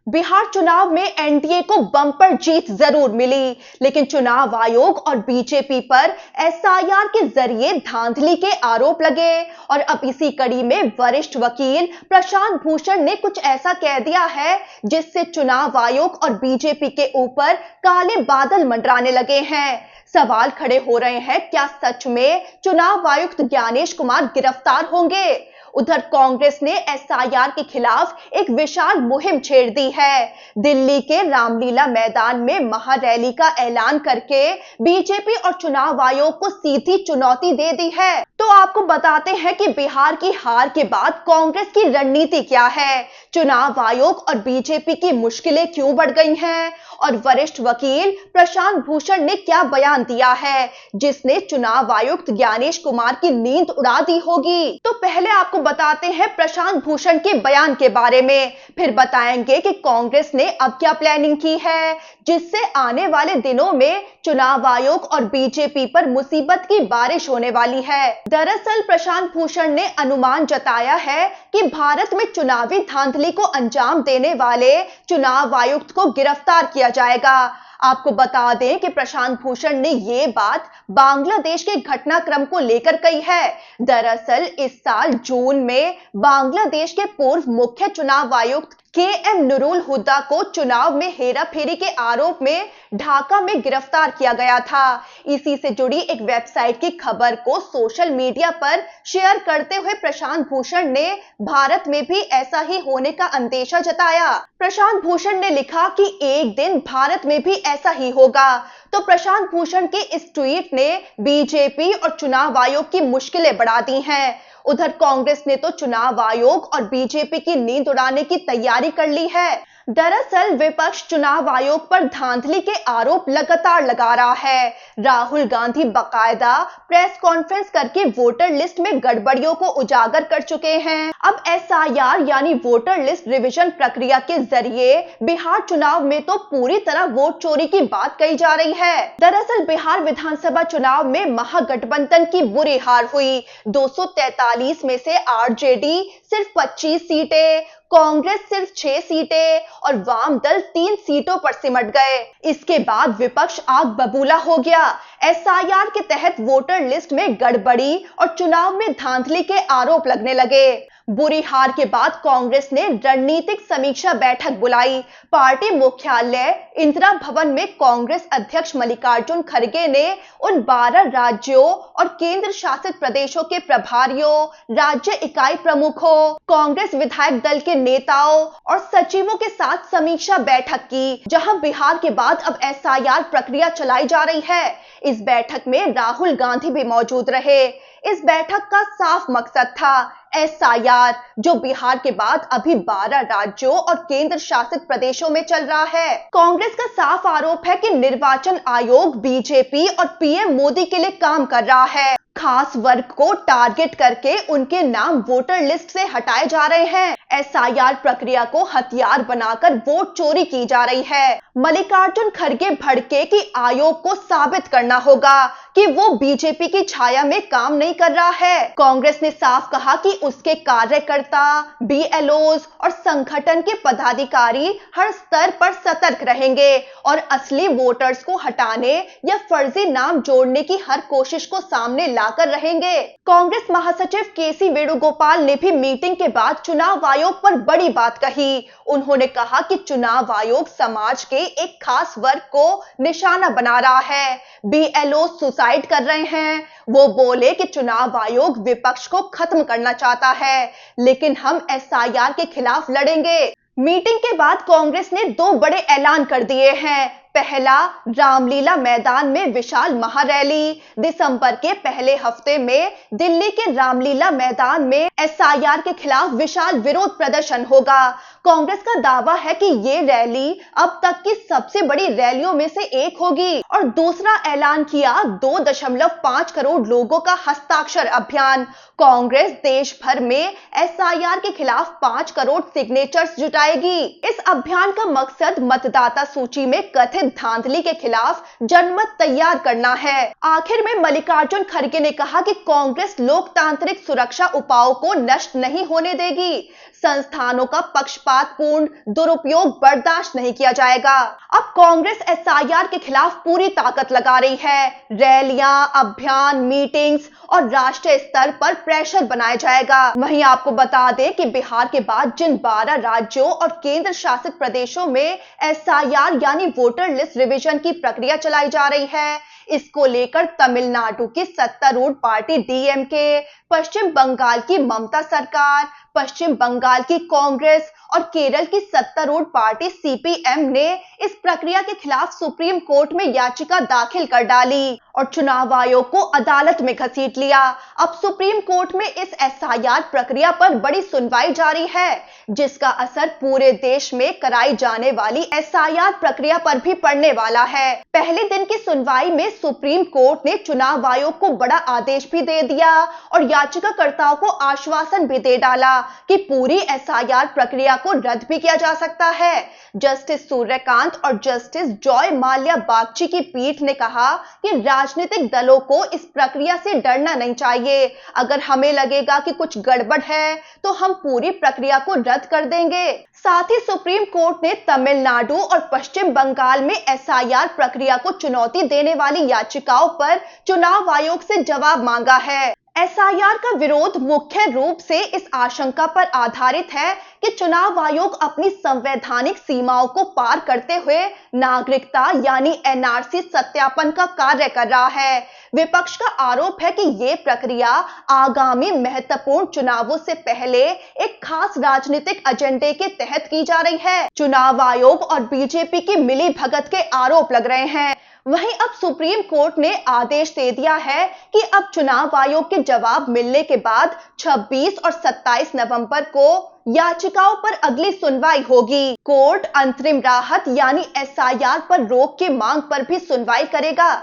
बिहार चुनाव में एनडीए को बम्पर जीत जरूर मिली, लेकिन चुनाव आयोग और बीजेपी पर एसआईआर के जरिए धांधली के आरोप लगे। और अब इसी कड़ी में वरिष्ठ वकील प्रशांत भूषण ने कुछ ऐसा कह दिया है जिससे चुनाव आयोग और बीजेपी के ऊपर काले बादल मंडराने लगे हैं। सवाल खड़े हो रहे हैं, क्या सच में चुनाव आयुक्त ज्ञानेश कुमार गिरफ्तार होंगे? उधर कांग्रेस ने एसआईआर के खिलाफ एक विशाल मुहिम छेड़ दी है। दिल्ली के रामलीला मैदान में महारैली का ऐलान करके बीजेपी और चुनाव आयोग को सीधी चुनौती दे दी है। तो आपको बताते हैं कि बिहार की हार के बाद कांग्रेस की रणनीति क्या है, चुनाव आयोग और बीजेपी की मुश्किलें क्यों बढ़ गई हैं, और वरिष्ठ वकील प्रशांत भूषण ने क्या बयान दिया है जिसने चुनाव आयुक्त ज्ञानेश कुमार की नींद उड़ा दी होगी। तो पहले आपको बताते हैं प्रशांत भूषण के बयान के बारे में, फिर बताएंगे कि कांग्रेस ने अब क्या प्लानिंग की है जिससे आने वाले दिनों में चुनाव आयोग और बीजेपी पर मुसीबत की बारिश होने वाली है। दरअसल प्रशांत भूषण ने अनुमान जताया है कि भारत में चुनावी धांधली को अंजाम देने वाले चुनाव आयुक्त को गिरफ्तार किया जाएगा। आपको बता दें कि प्रशांत भूषण ने ये बात बांग्लादेश के घटनाक्रम को लेकर कही है। दरअसल इस साल जून में बांग्लादेश के पूर्व मुख्य चुनाव आयुक्त के.एम. नूरुल हुदा को चुनाव में हेराफेरी के आरोप में ढाका में गिरफ्तार किया गया था। इसी से जुड़ी एक वेबसाइट की खबर को सोशल मीडिया पर शेयर करते हुए प्रशांत भूषण ने भारत में भी ऐसा ही होने का अंदेशा जताया। प्रशांत भूषण ने लिखा कि एक दिन भारत में भी ऐसा ही होगा। तो प्रशांत भूषण के इस ट्वीट ने बीजेपी और चुनाव आयोग की मुश्किलें बढ़ा दी हैं। उधर कांग्रेस ने तो चुनाव आयोग और बीजेपी की नींद उड़ाने की तैयारी कर ली है। दरअसल विपक्ष चुनाव आयोग पर धांधली के आरोप लगातार लगा रहा है। राहुल गांधी बकायदा प्रेस कॉन्फ्रेंस करके वोटर लिस्ट में गड़बड़ियों को उजागर कर चुके हैं। अब एसआईआर यानी वोटर लिस्ट रिवीजन प्रक्रिया के जरिए बिहार चुनाव में तो पूरी तरह वोट चोरी की बात कही जा रही है। दरअसल बिहार विधानसभा चुनाव में महागठबंधन की बुरी हार हुई। 243 में से आरजेडी सिर्फ 25 सीटें, कांग्रेस सिर्फ 6 सीटें और वाम दल 3 सीटों पर सिमट गए। इसके बाद विपक्ष आग बबूला हो गया। एसआईआर के तहत वोटर लिस्ट में गड़बड़ी और चुनाव में धांधली के आरोप लगने लगे। बुरी हार के बाद कांग्रेस ने रणनीतिक समीक्षा बैठक बुलाई। पार्टी मुख्यालय इंदिरा भवन में कांग्रेस अध्यक्ष मल्लिकार्जुन खड़गे ने उन 12 राज्यों और केंद्र शासित प्रदेशों के प्रभारियों, राज्य इकाई प्रमुखों, कांग्रेस विधायक दल के नेताओं और सचिवों के साथ समीक्षा बैठक की, जहां बिहार के बाद अब एसआईआर प्रक्रिया चलाई जा रही है। इस बैठक में राहुल गांधी भी मौजूद रहे। इस बैठक का साफ मकसद था एसआईआर, जो बिहार के बाद अभी 12 राज्यों और केंद्र शासित प्रदेशों में चल रहा है। कांग्रेस का साफ आरोप है कि निर्वाचन आयोग बीजेपी और पीएम मोदी के लिए काम कर रहा है। खास वर्ग को टारगेट करके उनके नाम वोटर लिस्ट से हटाए जा रहे हैं। एसआईआर प्रक्रिया को हथियार बनाकर वोट चोरी की जा रही है। मल्लिकार्जुन खड़गे भड़के कि आयोग को साबित करना होगा कि वो बीजेपी की छाया में काम नहीं कर रहा है। कांग्रेस ने साफ कहा कि उसके कार्यकर्ता, बीएलओज और संगठन के पदाधिकारी हर स्तर पर सतर्क रहेंगे और असली वोटर्स को हटाने या फर्जी नाम जोड़ने की हर कोशिश को सामने लाकर रहेंगे। कांग्रेस महासचिव केसी वेणुगोपाल ने भी मीटिंग के बाद चुनाव आयोग पर बड़ी बात कही। उन्होंने कहा कि चुनाव आयोग समाज के एक खास वर्ग को निशाना बना रहा है। बीएलओ सुसाइड कर रहे हैं। वो बोले कि चुनाव आयोग विपक्ष को खत्म करना चाहता है, लेकिन हम एसआईआर के खिलाफ लड़ेंगे। मीटिंग के बाद कांग्रेस ने 2 बड़े ऐलान कर दिए हैं। पहला, रामलीला मैदान में विशाल महारैली। दिसंबर के पहले हफ्ते में दिल्ली के रामलीला मैदान में एसआईआर के खिलाफ विशाल विरोध प्रदर्शन होगा। कांग्रेस का दावा है कि ये रैली अब तक की सबसे बड़ी रैलियों में से एक होगी। और दूसरा ऐलान किया 2.5 करोड़ लोगों का हस्ताक्षर अभियान। कांग्रेस देश भर में एसआईआर के खिलाफ 5 करोड़ सिग्नेचर्स जुटाएगी। इस अभियान का मकसद मतदाता सूची में कथित धांधली के खिलाफ जनमत तैयार करना है। आखिर में मल्लिकार्जुन खड़गे ने कहा कि कांग्रेस लोकतांत्रिक सुरक्षा उपायों को नष्ट नहीं होने देगी। संस्थानों का पक्षपातपूर्ण दुरुपयोग बर्दाश्त नहीं किया जाएगा। अब कांग्रेस एसआईआर के खिलाफ पूरी ताकत लगा रही है। रैलियां, अभियान, मीटिंग्स और राष्ट्रीय स्तर पर प्रेशर बनाया जाएगा। वहीं आपको बता दें कि बिहार के बाद जिन 12 राज्यों और केंद्र शासित प्रदेशों में एसआईआर यानी वोटर लिस्ट रिवीजन की प्रक्रिया चलाई जा रही है, इसको लेकर तमिलनाडु की सत्तारूढ़ पार्टी डीएमके, पश्चिम बंगाल की ममता सरकार, पश्चिम बंगाल की कांग्रेस और केरल की सत्तारूढ़ पार्टी सीपीएम ने इस प्रक्रिया के खिलाफ सुप्रीम कोर्ट में याचिका दाखिल कर डाली और चुनाव आयोग को अदालत में घसीट लिया। अब सुप्रीम कोर्ट में इस एसआईआर प्रक्रिया पर बड़ी सुनवाई जारी है, जिसका असर पूरे देश में कराई जाने वाली एसआईआर प्रक्रिया पर भी पड़ने वाला है। पहले दिन की सुनवाई में सुप्रीम कोर्ट ने चुनाव आयोग को बड़ा आदेश भी दे दिया और याचिकाकर्ताओं को आश्वासन भी दे डाला कि पूरी एसआईआर प्रक्रिया को रद्द भी किया जा सकता है। जस्टिस सूर्यकांत और जस्टिस जॉय माल्या बागची की पीठ ने कहा कि राजनीतिक दलों को इस प्रक्रिया से डरना नहीं चाहिए। अगर हमें लगेगा कि कुछ गड़बड़ है तो हम पूरी प्रक्रिया को रद्द कर देंगे। साथ ही सुप्रीम कोर्ट ने तमिलनाडु और पश्चिम बंगाल में एसआईआर प्रक्रिया को चुनौती देने वाली याचिकाओं पर चुनाव आयोग से जवाब मांगा है। एसआईआर का विरोध मुख्य रूप से इस आशंका पर आधारित है कि चुनाव आयोग अपनी संवैधानिक सीमाओं को पार करते हुए नागरिकता यानी एनआरसी सत्यापन का कार्य कर रहा है। विपक्ष का आरोप है कि ये प्रक्रिया आगामी महत्वपूर्ण चुनावों से पहले एक खास राजनीतिक एजेंडे के तहत की जा रही है। चुनाव आयोग और बीजेपी की मिली भगत के आरोप लग रहे हैं। वहीं अब सुप्रीम कोर्ट ने आदेश दे दिया है कि अब चुनाव आयोग के जवाब मिलने के बाद 26 और 27 नवंबर को याचिकाओं पर अगली सुनवाई होगी। कोर्ट अंतरिम राहत यानी एसआईआर पर रोक की मांग पर भी सुनवाई करेगा।